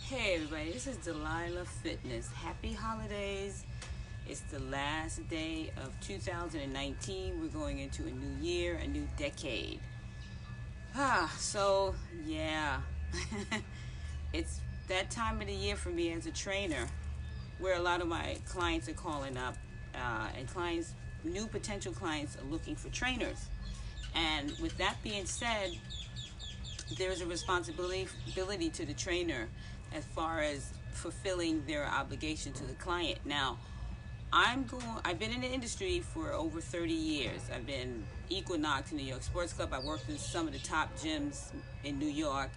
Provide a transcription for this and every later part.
Hey everybody, this is Delilah Fitness. Happy holidays. It's the last day of 2019. We're going into a new year, a new decade. So yeah, it's that time of the year for me as a trainer where a lot of my clients are calling up and new potential clients are looking for trainers. And with that being said, there's a responsibility to the trainer as far as fulfilling their obligation to the client. Now, I've been in the industry for over 30 years. I've been Equinox, New York Sports Club. I worked in some of the top gyms in New York.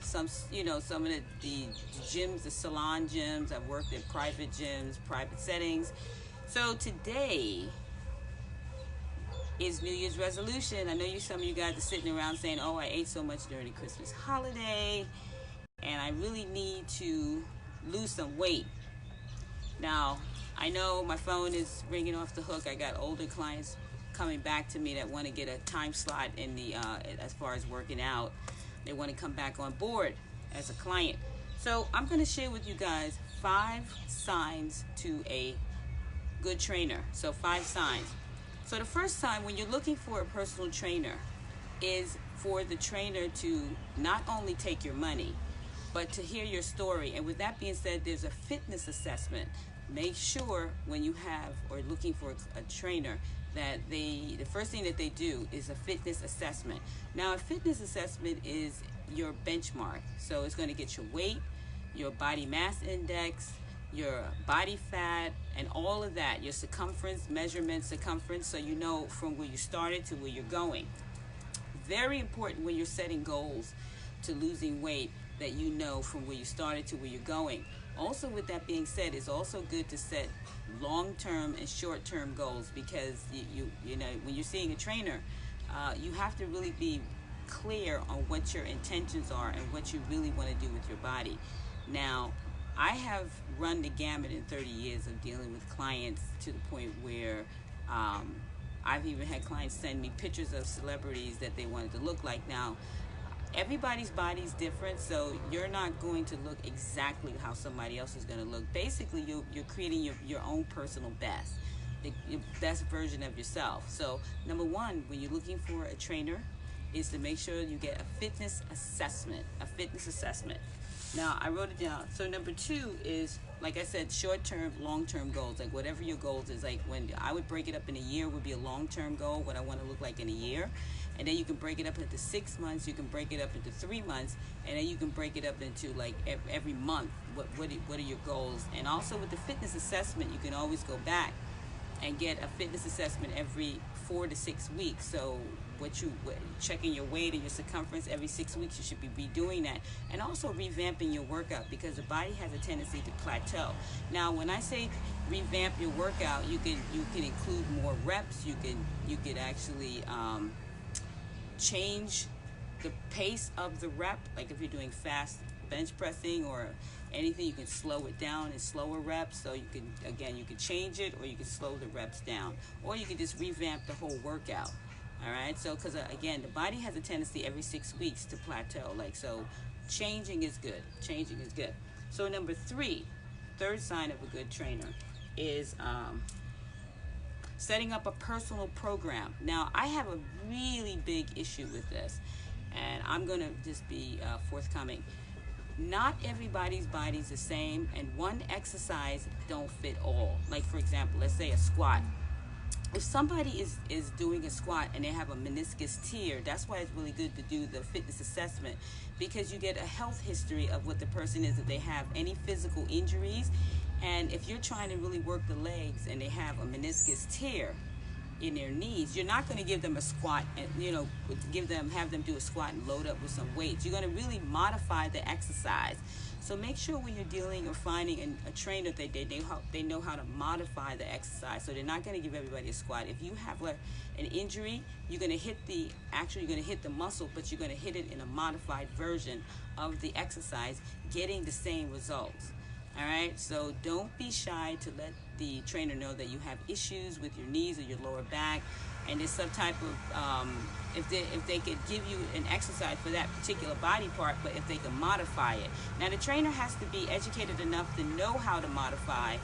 Some of the gyms, the salon gyms. I've worked at private gyms, private settings. So today is New Year's resolution. I know some of you guys are sitting around saying, "Oh, I ate so much during the Christmas holiday, and I really need to lose some weight." Now, I know my phone is ringing off the hook. I got older clients coming back to me that want to get a time slot in the as far as working out. They want to come back on board as a client. So I'm going to share with you guys 5 signs to a good trainer. So 5 signs. So the first sign when you're looking for a personal trainer is for the trainer to not only take your money, but to hear your story. And with that being said, there's a fitness assessment. Make sure when you have or looking for a trainer that the first thing that they do is a fitness assessment. Now, a fitness assessment is your benchmark. So it's going to get your weight, your body mass index, your body fat, and all of that, your circumference, measurement circumference, so you know from where you started to where you're going. Very important when you're setting goals to losing weight that you know from where you started to where you're going. Also, with that being said, it's also good to set long-term and short-term goals because you know when you're seeing a trainer, you have to really be clear on what your intentions are and what you really want to do with your body. Now, I have run the gamut in 30 years of dealing with clients to the point where I've even had clients send me pictures of celebrities that they wanted to look like. Now, everybody's body's different, so you're not going to look exactly how somebody else is going to look. Basically, you're creating your own personal best, your best version of yourself. So, number one, when you're looking for a trainer, is to make sure you get a fitness assessment. Now, I wrote it down. So number 2 is, like I said, short-term, long-term goals. Like whatever your goals is, like when I would break it up in a year would be a long-term goal, what I want to look like in a year. And then you can break it up into 6 months. You can break it up into 3 months. And then you can break it up into like every month. What are your goals? And also with the fitness assessment, you can always go back and get a fitness assessment every 4 to 6 weeks. So checking your weight and your circumference every 6 weeks, you should be redoing that. And also revamping your workout because the body has a tendency to plateau. Now, when I say revamp your workout, you can include more reps. You could actually change the pace of the rep. Like if you're doing fast bench pressing or anything, you can slow it down in slower reps. So you can change it, or you can slow the reps down, or you can just revamp the whole workout. All right. So because again, the body has a tendency every 6 weeks to plateau. So changing is good. So number 3, third sign of a good trainer is setting up a personal program. Now, I have a really big issue with this, and I'm going to just be forthcoming. Not everybody's body's the same, and one exercise don't fit all. Like, for example, let's say a squat. If somebody is doing a squat and they have a meniscus tear, that's why it's really good to do the fitness assessment, because you get a health history of what the person is, if they have any physical injuries. And if you're trying to really work the legs and they have a meniscus tear in their knees, you're not going to give them a squat and have them do a squat and load up with some weights. You're going to really modify the exercise. So make sure when you're dealing or finding a trainer that they know how to modify the exercise. So they're not going to give everybody a squat. If you have an injury, you're going to hit the muscle, but you're going to hit it in a modified version of the exercise, getting the same results. All right, so don't be shy to let the trainer know that you have issues with your knees or your lower back, and there's some type of if they could give you an exercise for that particular body part, but if they can modify it. Now the trainer has to be educated enough to know how to modify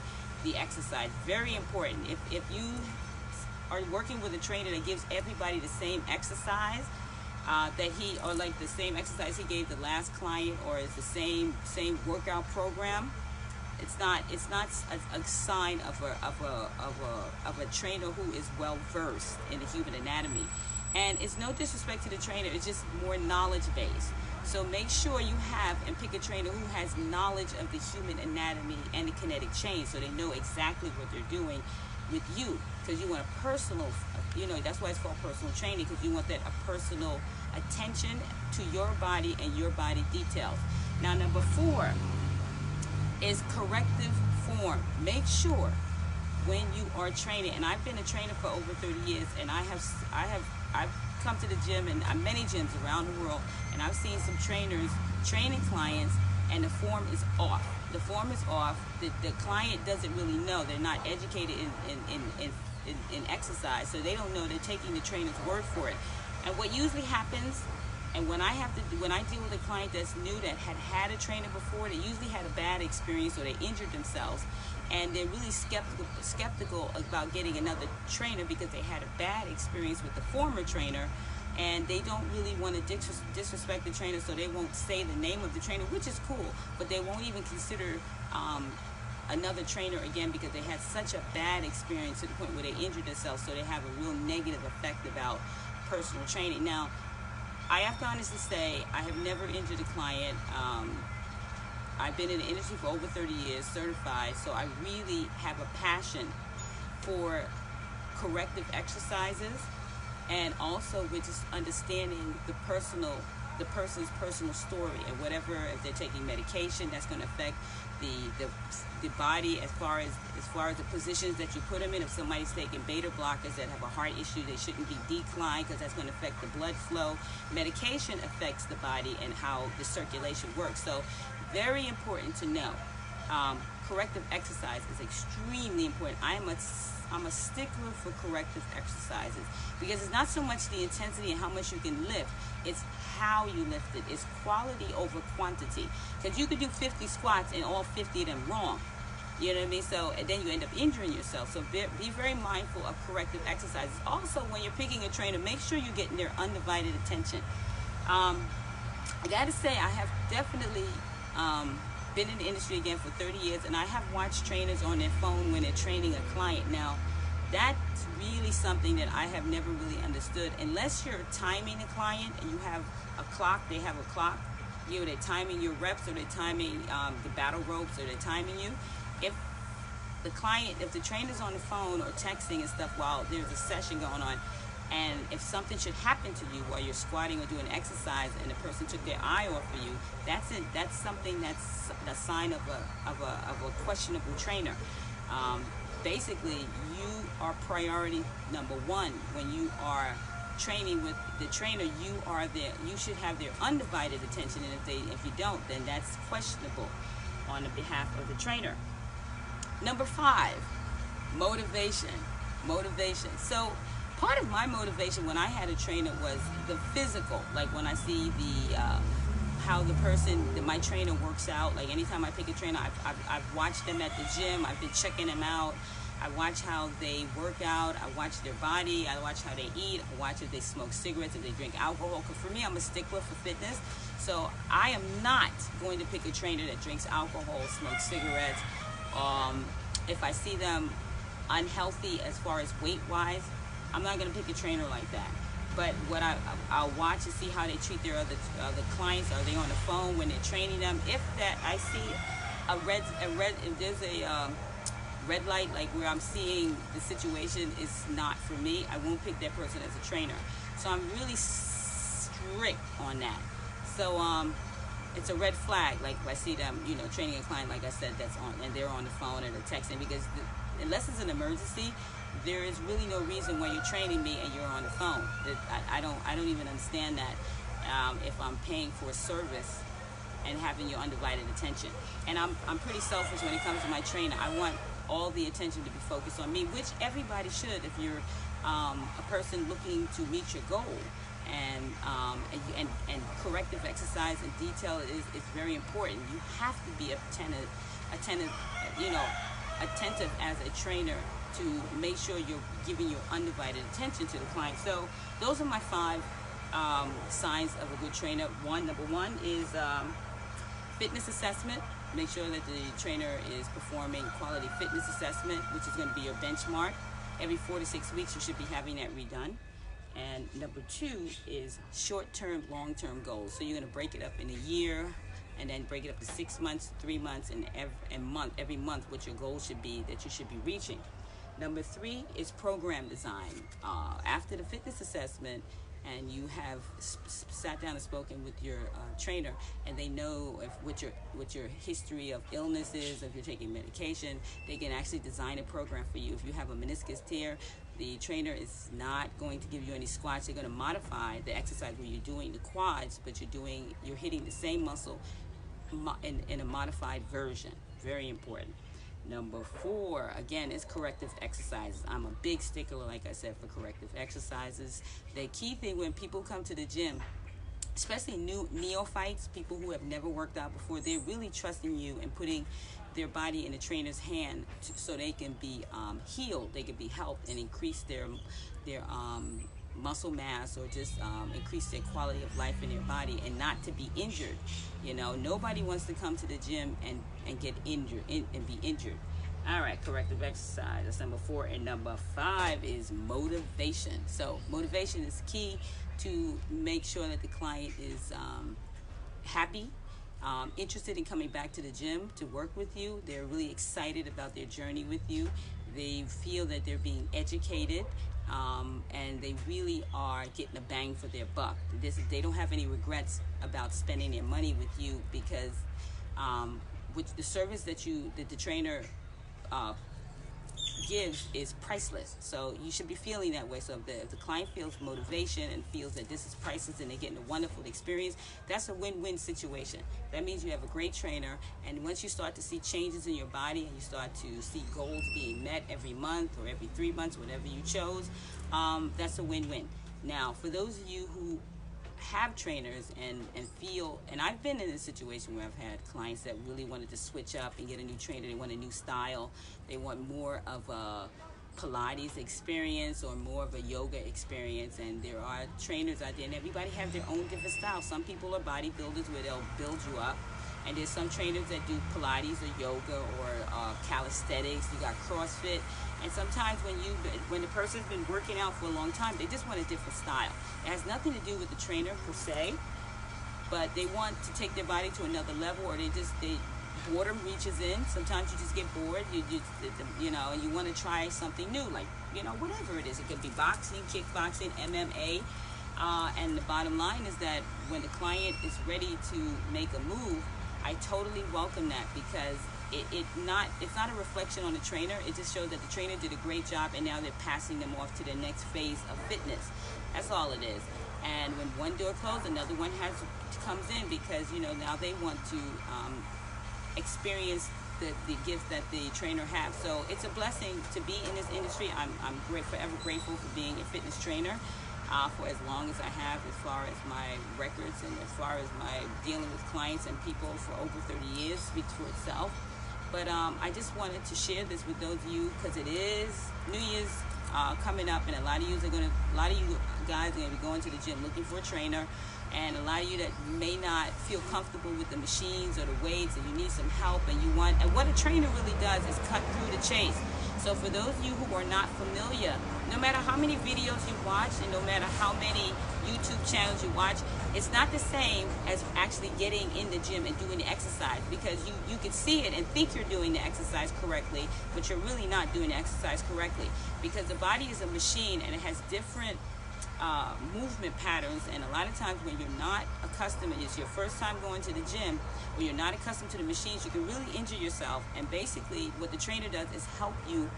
the exercise. Very important. If you are working with a trainer that gives everybody the same exercise, or like the same exercise he gave the last client, or is the same workout program, it's not a sign of a trainer who is well versed in the human anatomy. And it's no disrespect to the trainer, it's just more knowledge based. So make sure you have and pick a trainer who has knowledge of the human anatomy and the kinetic chain, so they know exactly what they're doing with you, because you want a personal, that's why it's called personal training, because you want that a personal attention to your body and your body details. Now, number 4 is corrective form. Make sure when you are training, and I've been a trainer for over 30 years, and I've come to the gym and many gyms around the world, and I've seen some trainers training clients, and the form is off. The form is off. The client doesn't really know. They're not educated in exercise, so they don't know. They're taking the trainer's word for it. And what usually happens, and when I deal with a client that's new, that had a trainer before, they usually had a bad experience or they injured themselves, and they're really skeptical about getting another trainer because they had a bad experience with the former trainer, and they don't really want to disrespect the trainer, so they won't say the name of the trainer, which is cool, but they won't even consider another trainer again because they had such a bad experience to the point where they injured themselves, so they have a real negative effect about personal training. Now, I have to honestly say, I have never injured a client. I've been in the industry for over 30 years, certified, so I really have a passion for corrective exercises, and also with just understanding the person's personal story, and whatever, if they're taking medication, that's going to affect the body as far as the positions that you put them in. If somebody's taking beta blockers that have a heart issue, they shouldn't be declined because that's going to affect the blood flow. Medication affects the body and how the circulation works. So very important to know. Corrective exercise is extremely important. I'm a stickler for corrective exercises because it's not so much the intensity and how much you can lift, it's how you lift it. It's quality over quantity, because you could do 50 squats and all 50 of them wrong, you know what I mean? So, and then you end up injuring yourself. So be very mindful of corrective exercises. Also, when you're picking a trainer, make sure you're getting their undivided attention. I gotta say, I have definitely been in the industry again for 30 years, and I have watched trainers on their phone when they're training a client. Now, that's really something that I have never really understood. Unless you're timing a client and you have a clock, they have a clock, they're timing your reps, or they're timing the battle ropes, or they're timing you. If the trainer's on the phone or texting and stuff while there's a session going on, and if something should happen to you while you're squatting or doing exercise, and the person took their eye off of you, that's something that's a sign of a questionable trainer. Basically, you are priority number 1 when you are training with the trainer. You should have their undivided attention, and if you don't, then that's questionable on the behalf of the trainer. Number 5, motivation. So part of my motivation when I had a trainer was the physical. Like when I see how my trainer works out. Like anytime I pick a trainer, I've watched them at the gym. I've been checking them out. I watch how they work out. I watch their body. I watch how they eat. I watch if they smoke cigarettes, if they drink alcohol. Because for me, I'm a stickler for fitness. So I am not going to pick a trainer that drinks alcohol, smokes cigarettes. If I see them unhealthy as far as weight-wise, I'm not going to pick a trainer like that. But what I'll watch and see how they treat their other clients. Are they on the phone when they're training them? If I see if there's a red light, like where I'm seeing the situation is not for me, I won't pick that person as a trainer. So I'm really strict on that. So it's a red flag. Like if I see them, training a client, like I said, that's on, and they're on the phone and they're texting, because unless it's an emergency, there is really no reason why you're training me and you're on the phone. I don't even understand that. If I'm paying for a service and having your undivided attention, and I'm pretty selfish when it comes to my trainer. I want all the attention to be focused on me, which everybody should if you're a person looking to meet your goal. and corrective exercise and detail is very important. You have to be attentive, you know, attentive as a trainer to make sure you're giving your undivided attention to the client. So those are my 5 signs of a good trainer. Number one is fitness assessment. Make sure that the trainer is performing quality fitness assessment, which is going to be your benchmark. Every 4 to 6 weeks, you should be having that redone. And number 2 is short-term, long-term goals. So you're going to break it up in a year, and then break it up to 6 months, 3 months, and every month what your goal should be that you should be reaching. Number 3 is program design. After the fitness assessment, and you have sat down and spoken with your trainer, and they know what your history of illness is, if you're taking medication, they can actually design a program for you. If you have a meniscus tear, the trainer is not going to give you any squats. They're going to modify the exercise where you're doing the quads, but you're hitting the same muscle in a modified version. Very important. Number 4, again, is corrective exercises. I'm a big stickler, like I said, for corrective exercises. The key thing when people come to the gym, especially neophytes, people who have never worked out before, they're really trusting you and putting their body in the trainer's hand so they can be healed, they can be helped, and increase their muscle mass, or just increase their quality of life in their body, and not to be injured. You know, nobody wants to come to the gym and get injured and be injured. All right, corrective exercise, that's number 4. And number 5 is motivation. So motivation is key to make sure that the client is happy, interested in coming back to the gym to work with you. They're really excited about their journey with you. They feel that they're being educated, and they really are getting a bang for their buck. They don't have any regrets about spending their money with you, because with the service that the trainer gives is priceless. So you should be feeling that way. So if the client feels motivation and feels that this is priceless and they're getting a wonderful experience, that's a win-win situation. That means you have a great trainer, and once you start to see changes in your body and you start to see goals being met every month or every 3 months, whatever you chose, that's a win-win. Now, for those of you who have trainers and feel, and I've been in a situation where I've had clients that really wanted to switch up and get a new trainer. They want a new style. They want more of a Pilates experience or more of a yoga experience, and there are trainers out there, and everybody have their own different styles. Some people are bodybuilders where they'll build you up, and there's some trainers that do Pilates or yoga or calisthenics. You got CrossFit. And sometimes when the person's been working out for a long time, they just want a different style. It has nothing to do with the trainer per se, but they want to take their body to another level, or boredom reaches in. Sometimes you just get bored, and you want to try something new, like, whatever it is. It could be boxing, kickboxing, MMA. And the bottom line is that when the client is ready to make a move, I totally welcome that, because it's not a reflection on the trainer. It just shows that the trainer did a great job, and now they're passing them off to the next phase of fitness. That's all it is. And when one door closed, another one comes in, because now they want to experience the gifts that the trainer has. So it's a blessing to be in this industry. I'm forever grateful for being a fitness trainer for as long as I have, as far as my records and as far as my dealing with clients and people for over 30 years speaks for itself. But I just wanted to share this with those of you, because it is New Year's coming up, and a lot of you guys are going to be going to the gym looking for a trainer, and a lot of you that may not feel comfortable with the machines or the weights, and you need some help, and what a trainer really does is cut through the chase. So for those of you who are not familiar, no matter how many videos you watch and no matter how many YouTube channels you watch, it's not the same as actually getting in the gym and doing the exercise, because you can see it and think you're doing the exercise correctly, but you're really not doing the exercise correctly, because the body is a machine and it has different movement patterns. And a lot of times when you're not accustomed, it's your first time going to the gym, or you're not accustomed to the machines, you can really injure yourself. And basically what the trainer does is help you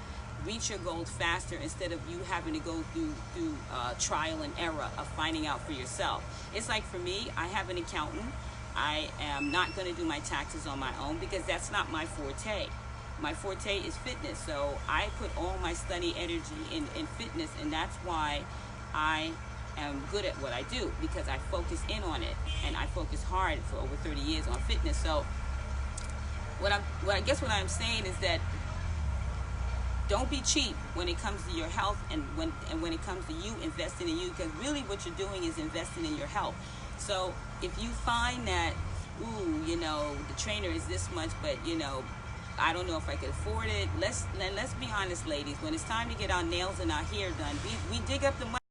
reach your goals faster, instead of you having to go through trial and error of finding out for yourself. It's like, for me, I have an accountant. I am not going to do my taxes on my own, because that's not my forte. My forte is fitness, so I put all my study energy in fitness, and that's why I am good at what I do because I focus in on it, and I focus hard for over 30 years on fitness. So what I'm saying is that don't be cheap when it comes to your health, and when it comes to you investing in you, because really what you're doing is investing in your health. So if you find that, the trainer is this much, but I don't know if I could afford it. Let's be honest, ladies. When it's time to get our nails and our hair done, we dig up the money.